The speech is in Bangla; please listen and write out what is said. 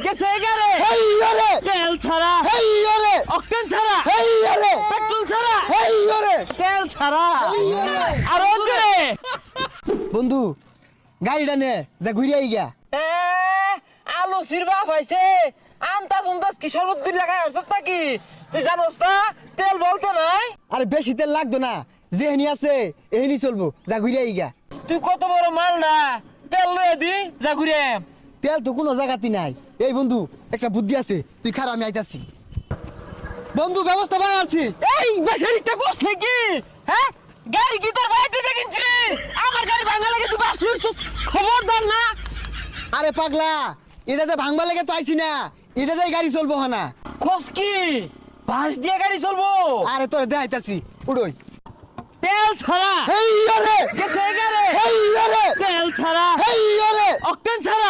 গেছে গারে হেই ওরে তেল ছাড়া হেই ওরে অকটেন ছাড়া হেই ওরে পেট্রোল ছাড়া হেই ওরে তেল ছাড়া আর জোরে বন্ধু গাড়িটা নে যা ঘুরে আই গা এ আলু সিরবা পাইছে আন্তা সুন্দাস কি শরবত করে লাগাই হরছস নাকি তুই জানোস না তেল বলতে নাই আরে বেশি তেল লাগতো না যেহেনি আছে এহেনি চলবো যা ঘুরে আই গা তুই কত বড় মাল না তেল লয়ে দি যা ঘুরে তেল তো কোনো জায়গাতে নাই এই বন্ধু একটা বুদ্ধি আছে তুই খারাপ আমি আইতাছি বন্ধু ব্যবস্থা পাই আছি এই বেসারিটা করছ নাকি হ্যাঁ গাড়ি কি তোর বাইরে দেখিনছি আমার গাড়ি ভাঙা লাগে তুই বাস লইছস খবরদার না আরে পাগলা এটাতে ভাঙবা লেগে তো আইছি না এটাতে গাড়ি চলবো না খোঁজ কি বাস দিয়ে গাড়ি চলবো আরে তোরে দেখাইতাছি উড়োই তেল ছাড়া হেই ওরে গেছে গারে হেই ওরে তেল ছাড়া হেই ওরে অকটেন ছাড়া